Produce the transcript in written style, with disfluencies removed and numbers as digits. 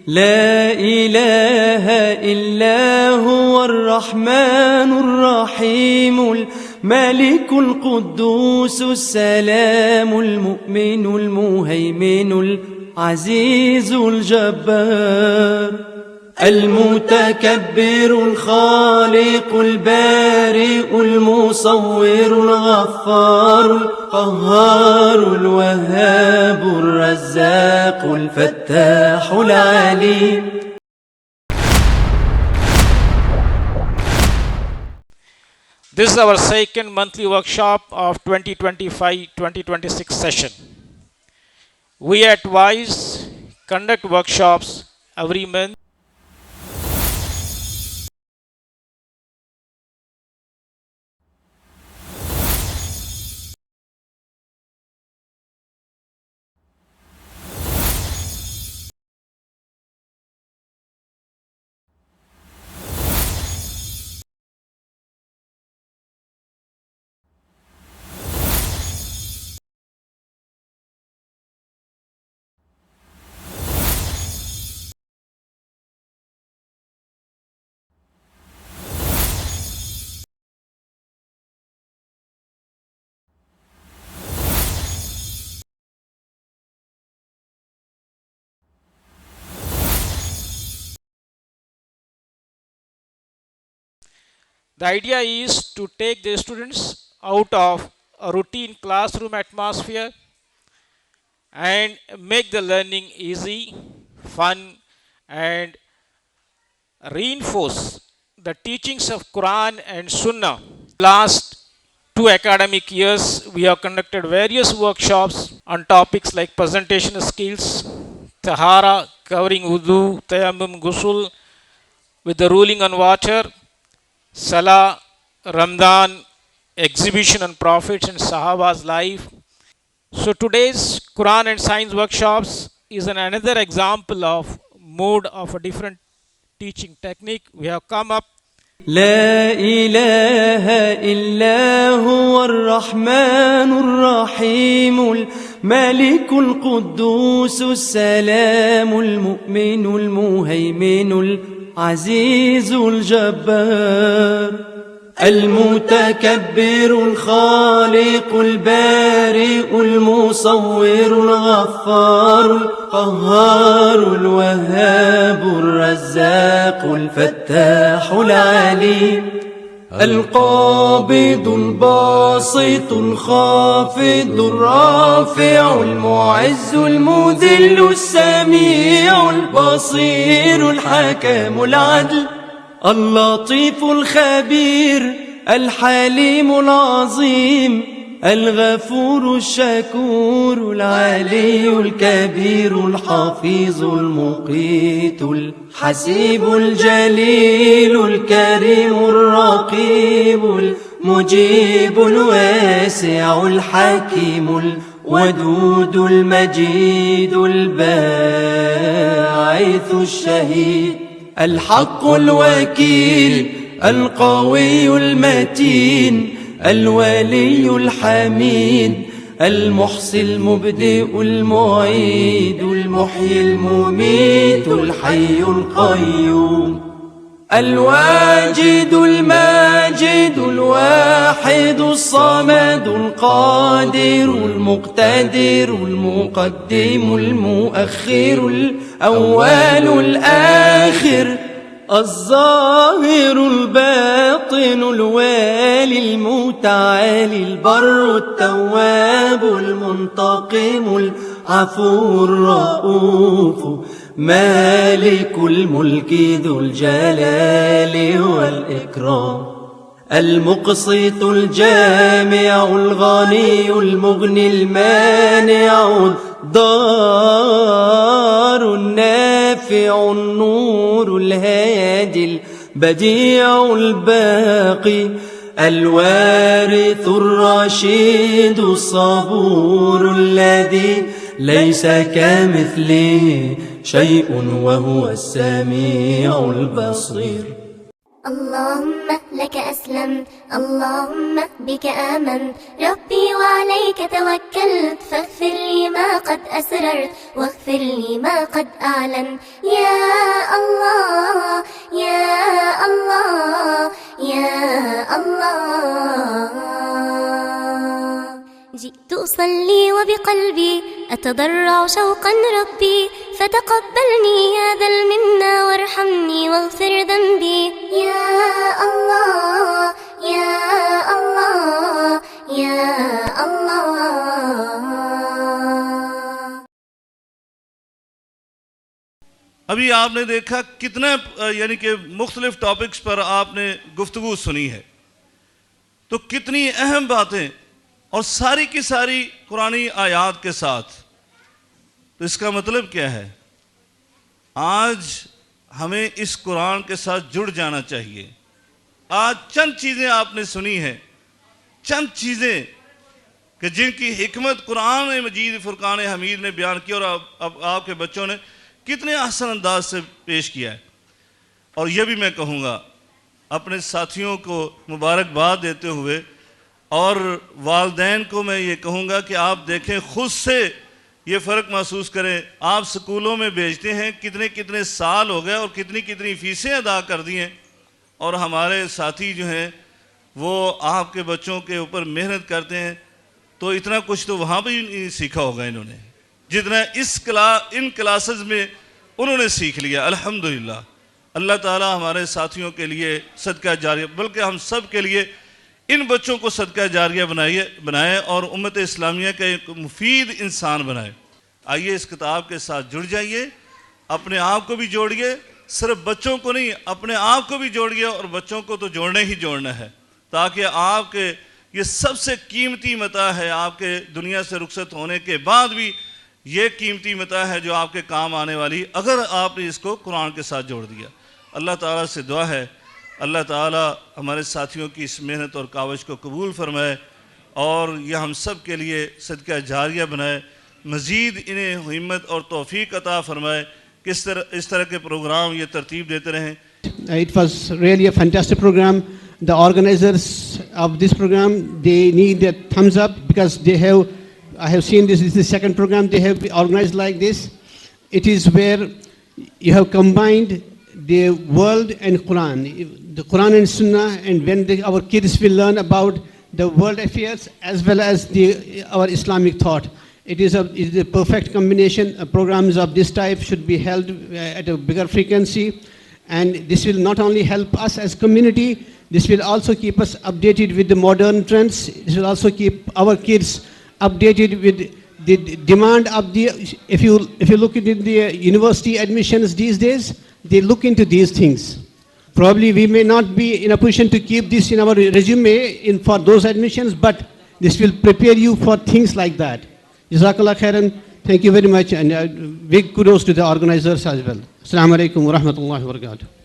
لا إله إلا هو الرحمن الرحيم الملك القدوس السلام المؤمن المهيمن العزيز الجبار المتكبر الخالق البارئ المصور الغفار القهار الوهاب الرزاق الفتاح العليم. This is our second monthly workshop of 2025-2026 session. We at WISE conduct workshops every month. The idea is to take the students out of a routine classroom atmosphere and make the learning easy, fun, and reinforce the teachings of Quran and Sunnah. Last 2 academic years, we have conducted various workshops on topics like presentation skills, tahara, covering wudu, tayammum, ghusl, with the ruling on water, Salah, Ramadan, exhibition on Prophets and Sahaba's life. So today's Quran and Science workshops is another example of mode of a different teaching technique. We have come up. لا إله إلا هو الرحمن الرحيم الملك القدوس السلام المؤمن المهيمن العزيز الجبار المتكبر الخالق البارئ المصور الغفار القهار الوهاب الرزاق الفتاح العليم القابض الباسط الخافض الرافع المعز المذل السميع البصير الحكم العدل اللطيف الخبير الحليم العظيم الغفور الشكور العلي الكبير الحفيظ المقيت الحسيب الجليل الكريم الرقيب المجيب الواسع الحكيم الودود المجيد الباعث الشهيد الحق الوكيل القوي المتين الولي الحميد المحصي المبدئ المعيد المحيي المميت الحي القيوم الواجد الماجد الواحد الصمد القادر المقتدر المقدم المؤخر الأول الآخر الظاهر الباطن الوالي المتعالي البر التواب المنتقم العفو الرؤوف مالك الملك ذو الجلال والإكرام المقسط الجامع الغني المغني المانع الضار النافع النور الهادي البديع الباقي الوارث الرشيد الصبور الذي ليس كمثله شيء وهو السميع البصير اللهم لك أسلمت اللهم بك آمنت ربي وعليك توكلت فاغفر لي ما قد أسررت واغفر لي ما قد أعلنت يا الله يا الله يا الله. جئت أصلي وبقلبي أتضرع شوقا ربي فتقبلني يا ذا المنة وارحمني واغفر ذنبي يا الله يا الله يا الله. अभी आपने देखा कितने यानी कि मुख्तलिफ टॉपिक्स पर आपने गुफ्तगू सुनी है, तो कितनी अहम बातें और सारी की सारी कुरानी आयात के साथ। तो इसका मतलब क्या है, आज हमें इस कुरान के साथ जुड़ जाना चाहिए। आज चंद चीज़ें आपने सुनी हैं, चंद चीज़ें कि जिनकी हिकमत कुरान मजीद फुरकान हमीद ने बयान की और अब आपके बच्चों ने कितने आसान अंदाज से पेश किया है। और यह भी मैं कहूँगा अपने साथियों को मुबारकबाद देते हुए, और वालदैन को मैं ये कहूँगा कि आप देखें, ख़ुद से ये फ़र्क महसूस करें। आप स्कूलों में भेजते हैं, कितने कितने साल हो गए और कितनी कितनी फ़ीसें अदा कर दी हैं, और हमारे साथी जो हैं वो आपके बच्चों के ऊपर मेहनत करते हैं, तो इतना कुछ तो वहाँ भी नहीं सीखा होगा इन्होंने जितना इन क्लासेस में उन्होंने सीख लिया। अल्हम्दुलिल्लाह, अल्लाह ताला हमारे साथियों के लिए सदका जारिया, बल्कि हम सब के लिए इन बच्चों को सदका जारिया बनाए और उम्मत इस्लामिया का एक मुफीद इंसान बनाए। आइए इस किताब के साथ जुड़ जाइए, अपने आप को भी जोड़िए, सिर्फ बच्चों को नहीं अपने आप को भी जोड़िए, और बच्चों को तो जोड़ना ही जोड़ना है, ताकि आपके ये सबसे कीमती मता है। आपके दुनिया से रुखसत होने के बाद भी ये कीमती मता है जो आपके काम आने वाली, अगर आपने इसको कुरान के साथ जोड़ दिया। अल्लाह ताला से दुआ है, अल्लाह ताला हमारे साथियों की इस मेहनत और काविश को कबूल फरमाए और यह हम सब के लिए सदका जारिया बनाए, मज़ीद इन्हें हिम्मत और तौफीक अता फरमाए कि इस तरह के प्रोग्राम ये तरतीब देते रहें। It was really a fantastic program. The organizers of this program, they need a thumbs up because I have seen this is the second program they have organized like this. It is where you have combined the world and Quran, the Quran and Sunnah, and when our kids will learn about the world affairs as well as our Islamic thought. It is a perfect combination. Programs of this type should be held at a bigger frequency, and this will not only help us as community, this will also keep us updated with the modern trends. This will also keep our kids updated with the demand of if you look into the university admissions these days, they look into these things. Probably we may not be in a position to keep this in our resume for those admissions, but this will prepare you for things like that. Jazakallah khairan. Thank you very much, and big kudos to the organizers as well. Assalamu alaikum wa rahmatullahi wa barakatuh.